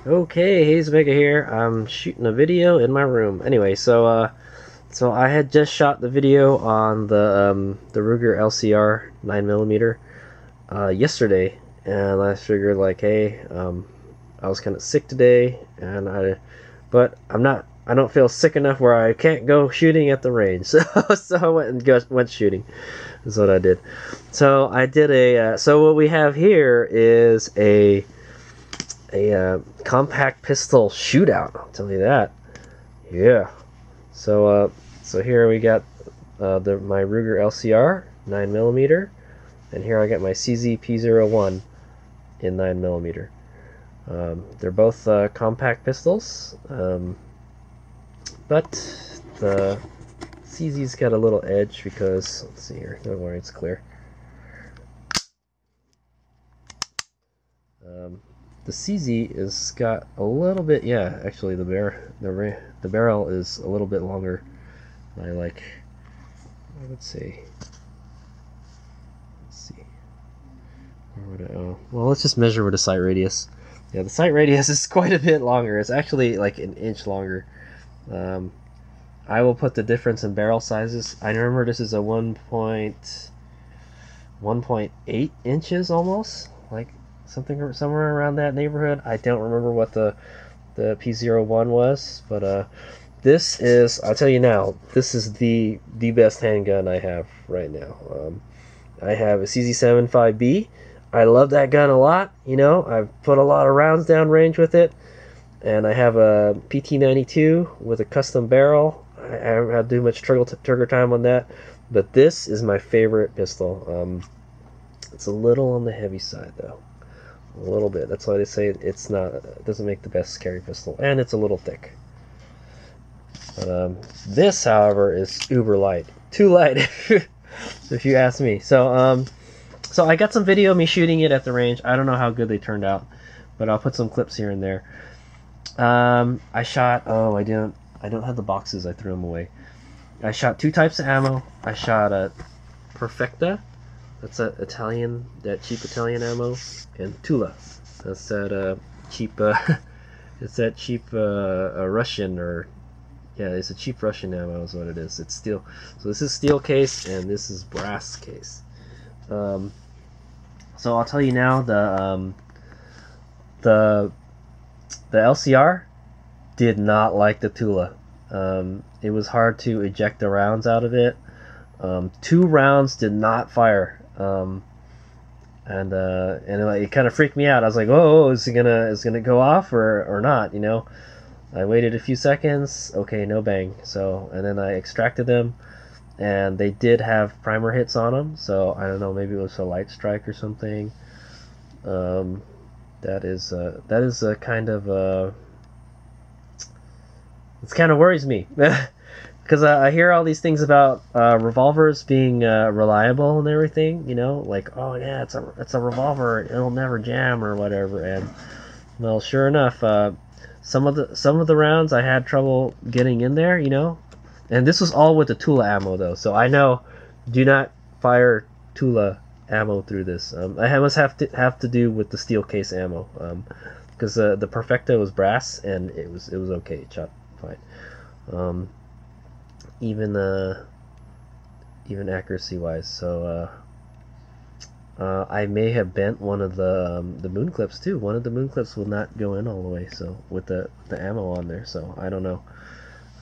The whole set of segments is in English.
Okay, Hayes Mega here. I'm shooting a video in my room. Anyway, so I had just shot the video on the Ruger LCR 9mm yesterday, and I figured like, hey, I was kind of sick today, but I don't feel sick enough where I can't go shooting at the range. So I went shooting. That's what I did. So I did so what we have here is a compact pistol shootout. I'll tell you that. Yeah. So here we got my Ruger LCR 9mm, and here I got my CZ P01 in 9mm. They're both compact pistols, but the CZ's got a little edge because, let's see here. Don't worry, it's clear. The CZ is got a little bit, yeah, actually the barrel is a little bit longer than I would say. Let's see. Well, let's just measure with the sight radius. Yeah, the sight radius is quite a bit longer. It's actually like an inch longer. I will put the difference in barrel sizes. I remember this is a 1.8 inches almost, like somewhere around that neighborhood. I don't remember what the P01 was, but this is, I'll tell you now, this is the best handgun I have right now. I have a CZ7 5B. I love that gun a lot. You know, I've put a lot of rounds down range with it, and I have a PT92 with a custom barrel. I haven't had to do much trigger time on that, but this is my favorite pistol. It's a little on the heavy side though. A little bit. That's why they say it doesn't make the best carry pistol, and it's a little thick. But this, however, is uber light. Too light, if you ask me. So I got some video of me shooting it at the range. I don't know how good they turned out, but I'll put some clips here and there. I shot. Oh, I don't have the boxes. I threw them away. I shot two types of ammo. I shot a Perfecta. That's that cheap Italian ammo, and Tula. That's that cheap. It's that cheap Russian, or yeah, it's a cheap Russian ammo is what it is. It's steel. So this is steel case, and this is brass case. So I'll tell you now, the LCR did not like the Tula. It was hard to eject the rounds out of it. 2 rounds did not fire. And it kind of freaked me out. I was like, "Oh, is it gonna go off or not?" You know. I waited a few seconds. Okay, no bang. So, and then I extracted them, and they did have primer hits on them. So I don't know, maybe it was a light strike or something. That is a kind of it kind of worries me. Because I hear all these things about revolvers being reliable and everything, you know, like, oh yeah, it's a revolver, it'll never jam or whatever. And well, sure enough, some of the rounds I had trouble getting in there, you know. And this was all with the Tula ammo though, so I know, do not fire Tula ammo through this. I must have to do with the steel case ammo, because the Perfecta was brass and it was okay, it shot fine. Even accuracy wise. So I may have bent one of the moon clips too. One of the moon clips will not go in all the way, so with the ammo on there. So I don't know.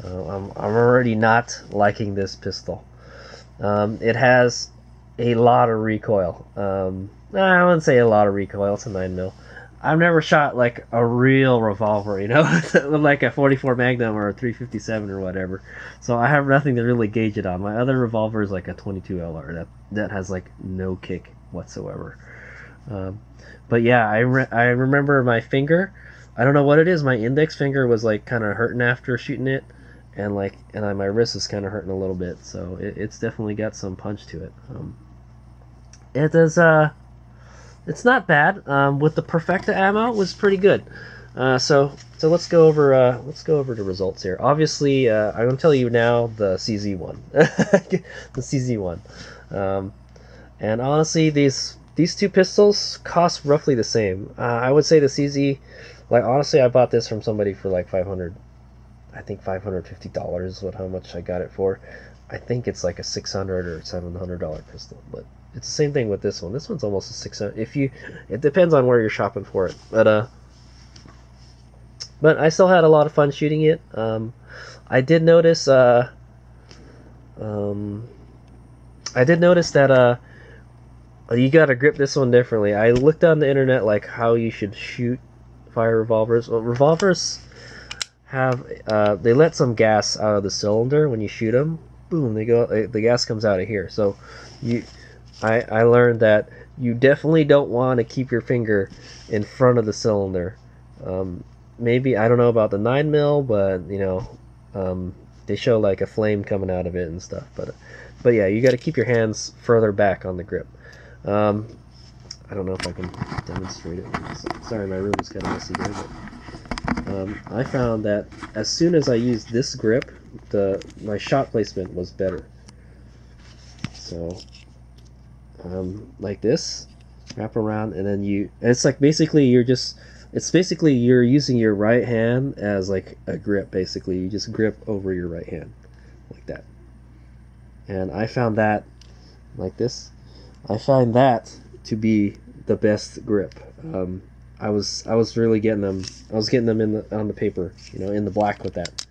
I'm already not liking this pistol. It has a lot of recoil. I wouldn't say a lot of recoil. It's a 9mm. I've never shot like a real revolver, you know, like a 44 Magnum or a 357 or whatever. So I have nothing to really gauge it on. My other revolver is like a 22 LR that has like no kick whatsoever. But yeah, I remember my finger. I don't know what it is. My index finger was like kind of hurting after shooting it, and my wrist is kind of hurting a little bit. So it's definitely got some punch to it. It does. It's not bad. With the Perfecta ammo, it was pretty good. So let's go over the results here. Obviously, I'm going to tell you now the CZ1, the CZ1. And honestly, these two pistols cost roughly the same. I would say the CZ Like honestly, I bought this from somebody for like 500. I think $550 is what how much I got it for. I think it's like a $600 or $700 pistol, but it's the same thing with this one. This one's almost a 600. If you, it depends on where you're shopping for it, but I still had a lot of fun shooting it. I did notice. I did notice that you gotta grip this one differently. I looked on the internet like how you should fire revolvers. Well, revolvers have they let some gas out of the cylinder when you shoot them. Boom, the gas comes out of here. So I learned that you definitely don't want to keep your finger in front of the cylinder. Maybe I don't know about the 9mm, but you know, they show like a flame coming out of it and stuff. But yeah, you got to keep your hands further back on the grip. I don't know if I can demonstrate it. Sorry, my room is kind of messy here, but I found that as soon as I used this grip, my shot placement was better. So like this, wrap around, and then it's like basically you're using your right hand as like a grip. Basically, you just grip over your right hand like that. And I found that like this. I find that to be the best grip. I was really getting them. I was getting them on the paper, you know, in the black with that.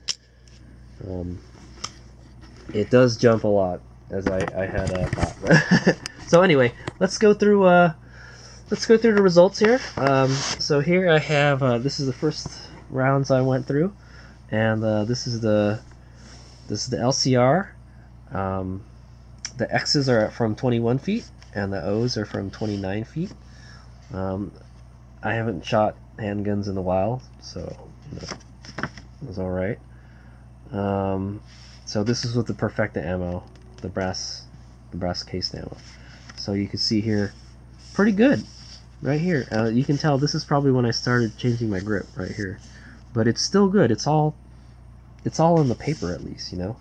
It does jump a lot, as I had thought. So anyway, let's go through the results here. So here I have this is the first rounds I went through, and this is the LCR. The X's are from 21 feet, and the O's are from 29 feet. I haven't shot handguns in a while, so you know, it was all right. So this is with the Perfecta ammo, the brass cased ammo. So you can see here, pretty good, right here. You can tell this is probably when I started changing my grip right here, but it's still good. It's all in the paper at least, you know.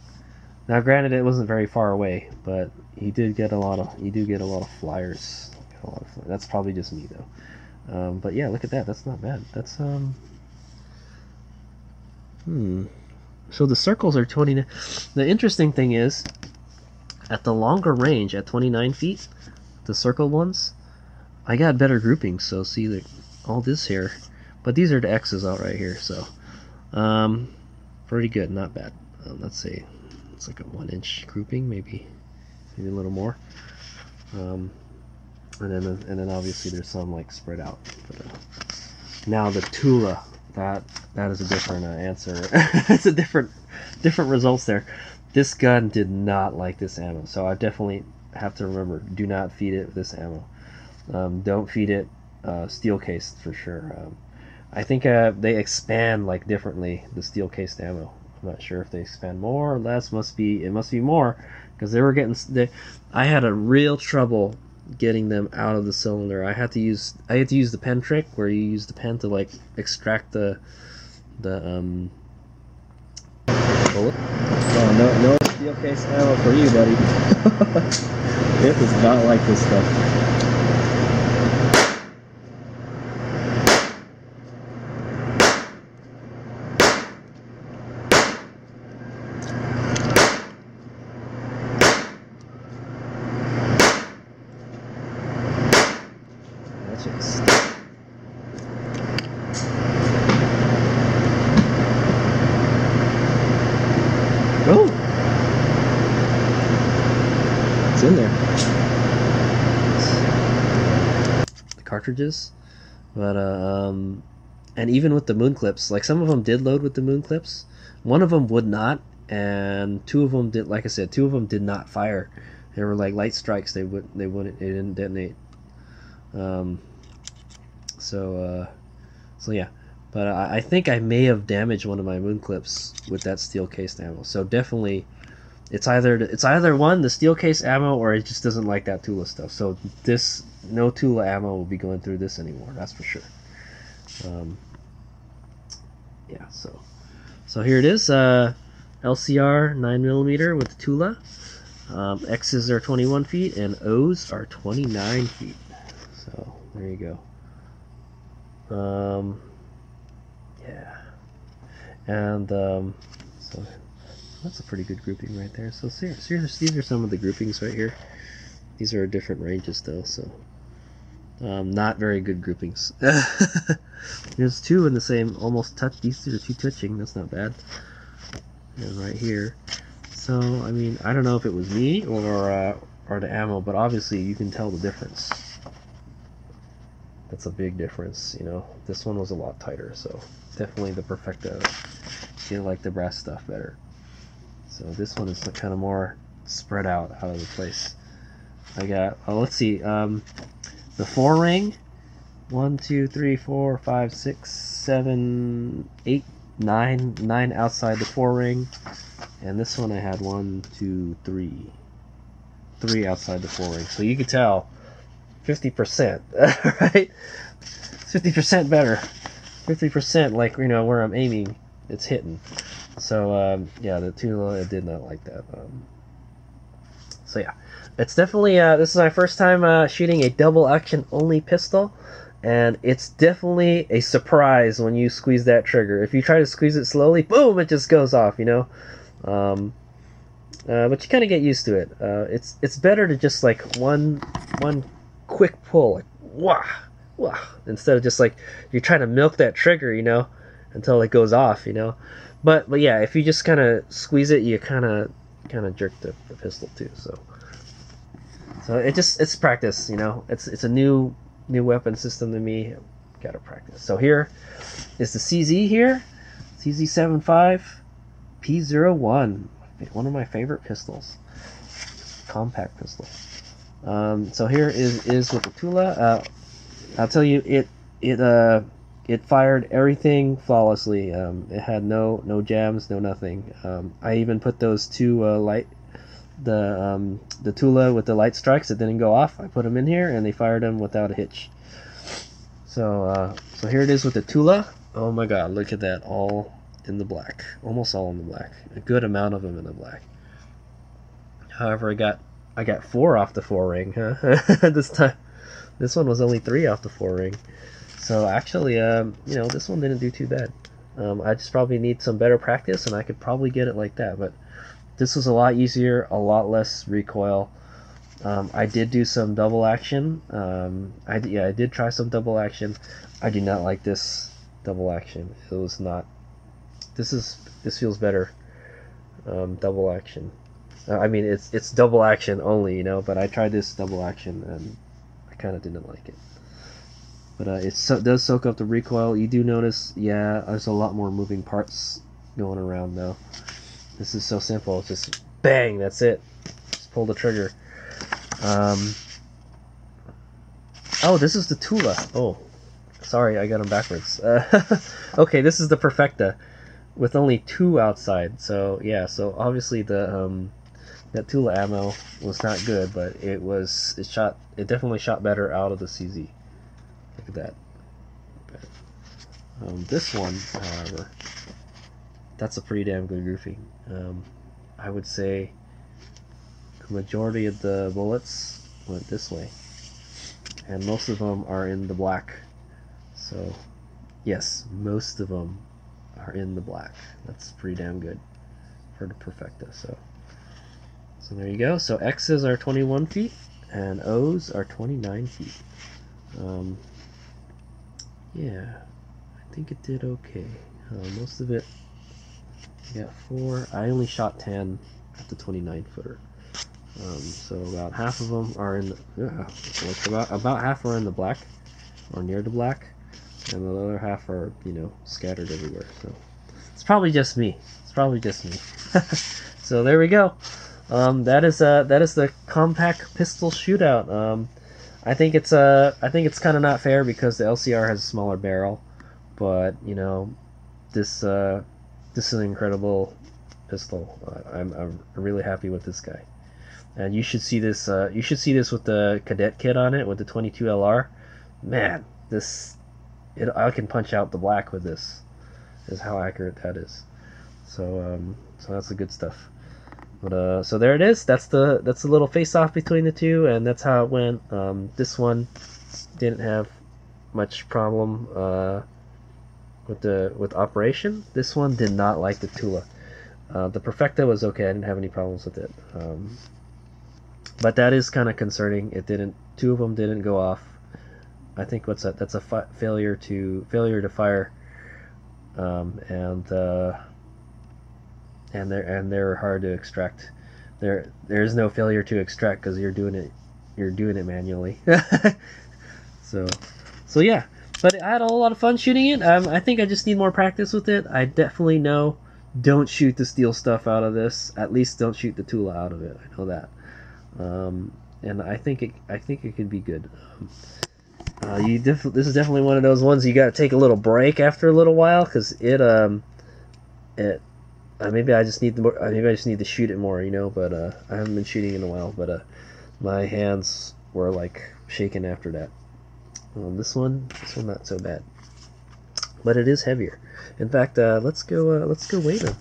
Now, granted, it wasn't very far away, but you do get a lot of flyers. That's probably just me though. But yeah, look at that. That's not bad. That's So the circles are 20. The interesting thing is, at the longer range, at 29 feet, the circled ones, I got better groupings. So see all this here, but these are the X's out right here. So pretty good, not bad. Let's see. It's like a 1-inch grouping, maybe a little more. And then obviously there's some like spread out. But, now the Tula, that is a different answer. It's a different results there. This gun did not like this ammo, so I definitely have to remember: do not feed it this ammo. Don't feed it steel cased for sure. I think they expand like differently, the steel cased ammo. I'm not sure if they expand more or less. It must be more, because they were getting. I had a real trouble getting them out of the cylinder. I had to use the pen trick, where you use the pen to like extract the bullet. Oh, no steel case ammo for you, buddy. It does not like this stuff. Oh, it's in there. The cartridges, but and even with the moon clips, like some of them did load with the moon clips. One of them would not, and two of them did. Like I said, two of them did not fire. They were like light strikes. They didn't detonate. So yeah. But I think I may have damaged one of my moon clips with that steel cased ammo. So definitely, it's either one, the steel case ammo, or it just doesn't like that Tula stuff. So no Tula ammo will be going through this anymore. That's for sure. Yeah. So here it is. LCR 9mm with Tula. X's are 21 feet and O's are 29 feet. So there you go. Yeah. And so that's a pretty good grouping right there. So these are some of the groupings right here. These are different ranges though, so not very good groupings. There's two in the same, almost touch. These are two touching. That's not bad. And right here. So I mean, I don't know if it was me or the ammo, but obviously you can tell the difference. That's a big difference, you know. This one was a lot tighter, so definitely the Perfecta. I like the brass stuff better. So this one is kind of more spread out of the place. I got, let's see, the 4-ring, 1, 2, 3, 4, 5, 6, 7, 8, 9 outside the 4-ring, and this one I had 1, 2, 3 outside the 4-ring. So you can tell 50%, right? 50% better. 50%, like, you know, where I'm aiming, it's hitting. So yeah, the Tula, I did not like that. So yeah, it's definitely this is my first time shooting a double action only pistol, and it's definitely a surprise when you squeeze that trigger. If you try to squeeze it slowly, boom, it just goes off, you know. But you kind of get used to it. It's better to just like one quick pull, like wah wah, instead of just like you're trying to milk that trigger, you know, until it goes off, you know. But yeah, if you just kind of squeeze it, you kind of jerk the pistol too. So it's practice, you know. It's a new weapon system to me. Gotta practice. So here is the CZ here, CZ75 P01, one of my favorite pistols, compact pistol. So here is with the Tula. I'll tell you, it fired everything flawlessly. It had no jams, no nothing. I even put those two the Tula with the light strikes that didn't go off. I put them in here and they fired them without a hitch. So here it is with the Tula. Oh my God, look at that, all in the black, almost all in the black. A good amount of them in the black. However, I got 4 off the 4-ring, huh? This time. This one was only 3 off the 4-ring. So actually, you know, this one didn't do too bad. I just probably need some better practice, and I could probably get it like that. But this was a lot easier, a lot less recoil. I did do some double action. I did try some double action. I do not like this double action. It was not. This feels better. Double action. I mean, it's double action only, you know. But I tried this double action, and I kind of didn't like it. But it does soak up the recoil. You do notice, yeah, there's a lot more moving parts going around though. This is so simple. It's just bang, that's it. Just pull the trigger. Oh, this is the Tula. Oh, sorry, I got them backwards. Okay, this is the Perfecta with only 2 outside. So yeah, so obviously the that Tula ammo was not good, but it definitely shot better out of the CZ. Look at that. This one, however, that's a pretty damn good grouping. I would say the majority of the bullets went this way, and most of them are in the black. So yes, most of them are in the black. That's pretty damn good for the Perfecta. So there you go. So X's are 21 feet and O's are 29 feet. Yeah, I think it did okay. Most of it, I got 4. I only shot 10 at the 29 footer. So about half of them are in the, about half are in the black, or near the black, and the other half are, you know, scattered everywhere. So it's probably just me. It's probably just me. So there we go. That is the compact pistol shootout. I think it's kind of not fair because the LCR has a smaller barrel, but you know, this is an incredible pistol. I'm really happy with this guy, and you should see this. You should see this with the cadet kit on it with the 22 LR. Man, I can punch out the black with this. Is how accurate that is. So that's the good stuff. But so there it is. That's the little face-off between the two, and that's how it went. This one didn't have much problem. with operation. This one did not like the Tula. The Perfecta was okay. I didn't have any problems with it. But that is kind of concerning. It didn't. Two of them didn't go off. I think what's that? That's a failure to fire. And they're hard to extract. There is no failure to extract because you're doing it manually. so yeah. But I had a lot of fun shooting it. I think I just need more practice with it. I definitely know, don't shoot the steel stuff out of this. At least don't shoot the Tula out of it. I know that. And I think it could be good. This is definitely one of those ones you got to take a little break after a little while, because maybe I just need to shoot it more, you know. But I haven't been shooting in a while. But my hands were like shaking after that. This one not so bad, but it is heavier. In fact, let's go weigh them.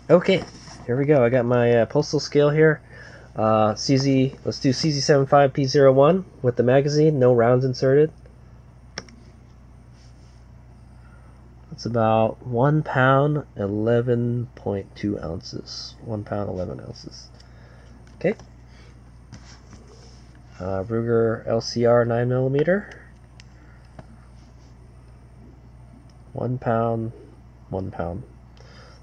Okay, here we go. I got my postal scale here. Let's do CZ75 P01 with the magazine, no rounds inserted. It's about 1 pound 11.2 ounces. 1 pound 11 ounces. Okay. Ruger LCR 9mm. 1 pound, 1 pound.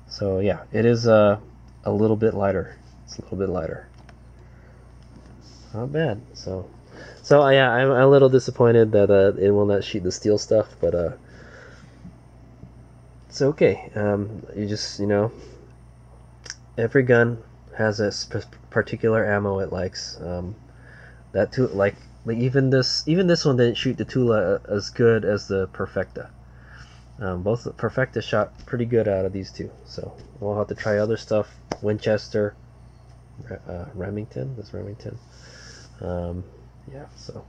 So yeah, it is a little bit lighter. It's a little bit lighter. Not bad. So yeah, I'm a little disappointed that it will not shoot the steel stuff, but it's okay. You just, you know, every gun has a particular ammo it likes. That too, like even this one didn't shoot the Tula as good as the Perfecta. Both the Perfecta shot pretty good out of these two, so we'll have to try other stuff. Winchester, Remington. This Remington. Yeah, so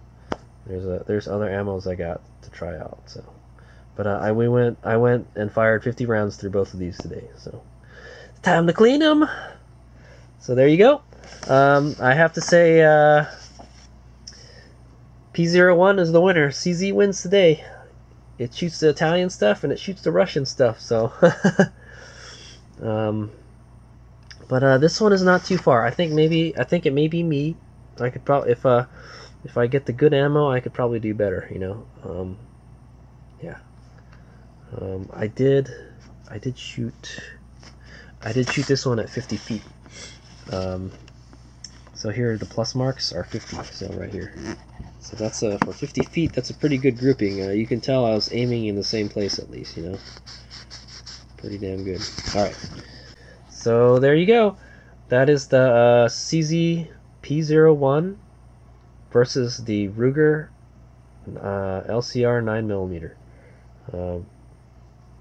there's other ammos I got to try out. So, but I went and fired 50 rounds through both of these today. So it's time to clean them. So there you go. I have to say, P01 is the winner. CZ wins today. It shoots the Italian stuff and it shoots the Russian stuff. So, but this one is not too far. I think it may be me. I could probably, if I get the good ammo, I could probably do better. You know. Yeah. I did shoot this one at 50 feet. So here the plus marks are 50. So right here. So that's for 50 feet. That's a pretty good grouping. You can tell I was aiming in the same place at least. You know. Pretty damn good. All right. So there you go. That is the CZ P01 versus the Ruger LCR 9mm.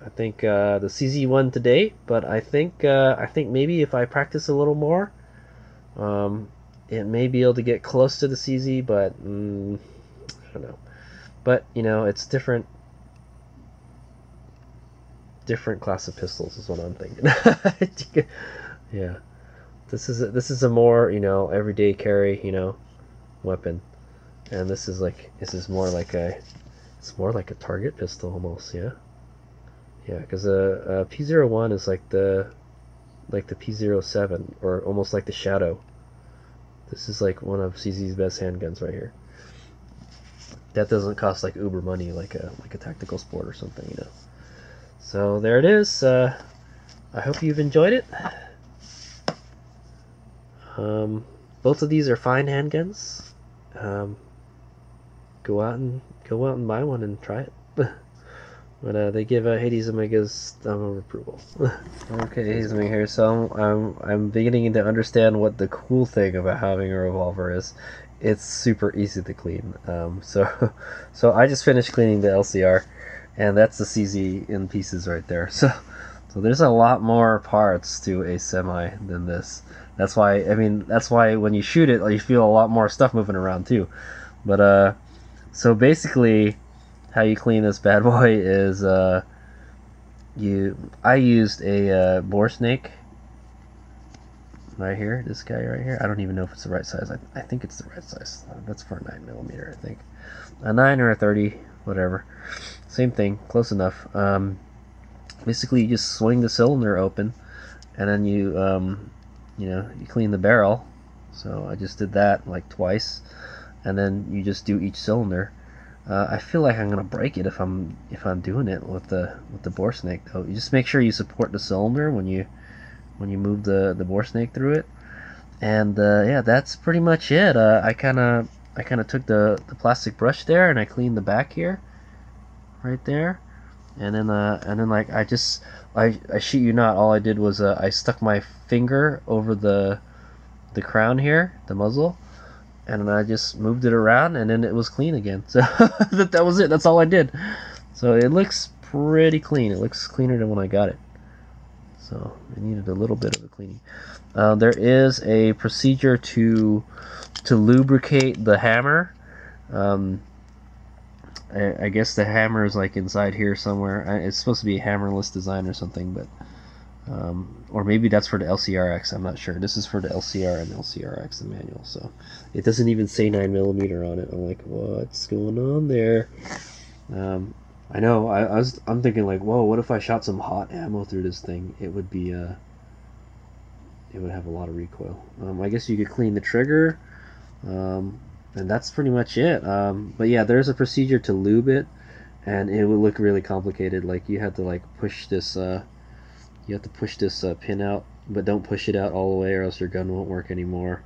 I think the CZ won today, but I think maybe if I practice a little more, it may be able to get close to the CZ, but I don't know. But you know, it's different class of pistols is what I'm thinking. Yeah, this is a more, you know, everyday carry, you know, weapon, and this is more like a target pistol almost. Yeah, because a P01 is like the P07, or almost like the Shadow. This is like one of CZ's best handguns right here. That doesn't cost like uber money like a tactical sport or something, you know. So there it is. I hope you've enjoyed it. Both of these are fine handguns. Go out and buy one and try it. But they give Hades Omega's thumb of approval. Okay, Hades Omega here. So I'm beginning to understand what the cool thing about having a revolver is. It's super easy to clean. So I just finished cleaning the LCR, and that's the CZ in pieces right there. So there's a lot more parts to a semi than this. That's why when you shoot it, you feel a lot more stuff moving around too. But so basically, how you clean this bad boy is I used a bore snake right here, this guy right here. I don't even know if it's the right size. I think it's the right size. That's for a 9mm, I think. A 9 or a 30, whatever. same thing, close enough. Basically, you just swing the cylinder open, and then you you clean the barrel. So I just did that like twice, and then you just do each cylinder. I feel like I'm gonna break it if I'm doing it with the bore snake though. You just make sure you support the cylinder when you move the bore snake through it. And yeah, that's pretty much it. I kind of took the plastic brush there and I cleaned the back here, right there, and then like I shit you not, all I did was I stuck my finger over the crown here, the muzzle, and then I just moved it around, and then it was clean again. So that was it. That's all I did. So it looks pretty clean. It looks cleaner than when I got it. So it needed a little bit of a cleaning. There is a procedure to lubricate the hammer. I guess the hammer is like inside here somewhere. It's supposed to be a hammerless design or something, but or maybe that's for the LCRX. I'm not sure. This is for the LCR and LCRX, the manual. So it doesn't even say 9mm on it. I'm like, what's going on there? I know. I'm thinking like, whoa, what if I shot some hot ammo through this thing? It would be it would have a lot of recoil. I guess you could clean the trigger, and that's pretty much it. But yeah, there's a procedure to lube it, and it would look really complicated. Like you have to like push this pin out, but don't push it out all the way, or else your gun won't work anymore.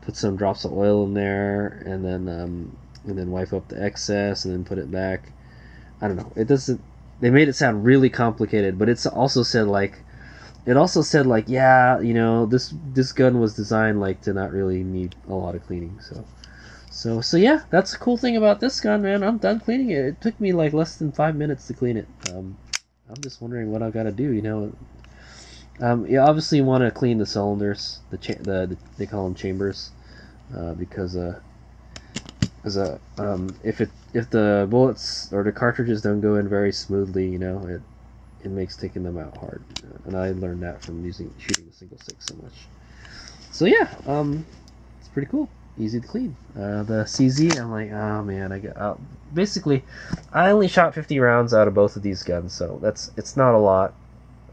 Put some drops of oil in there, and then wipe up the excess, and then put it back. I don't know. It doesn't. They made it sound really complicated, but it's also said like. It also said like, yeah, you know, this gun was designed like to not really need a lot of cleaning. So yeah, that's the cool thing about this gun, man. I'm done cleaning it. It took me like less than 5 minutes to clean it. I'm just wondering what I gotta do, you know. You obviously want to clean the cylinders, they call them chambers, because if the bullets or the cartridges don't go in very smoothly, you know, it makes taking them out hard, and I learned that from shooting the single six so much. So yeah, it's pretty cool, easy to clean. The CZ, I'm like, oh man, basically, I only shot 50 rounds out of both of these guns, so it's not a lot,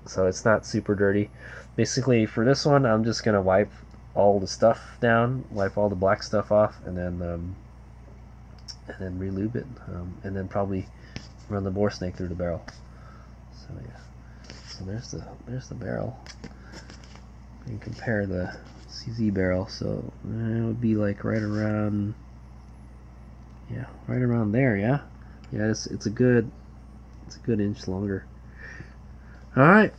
so it's not super dirty. Basically, for this one, I'm just gonna wipe all the stuff down, wipe all the black stuff off, and then re-lube it, and then probably run the bore snake through the barrel. So yeah, so there's the barrel. You can compare the CZ barrel, so it would be like right around there. Yeah, it's a good inch longer. All right,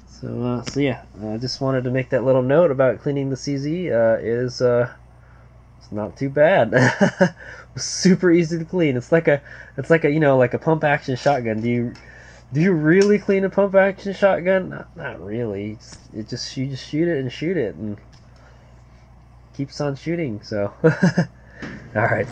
so yeah, I just wanted to make that little note about cleaning the CZ. It's not too bad. It's super easy to clean. It's like a you know, like a pump action shotgun. Do you really clean a pump action shotgun? Not really. You just shoot it and keeps on shooting. So all right.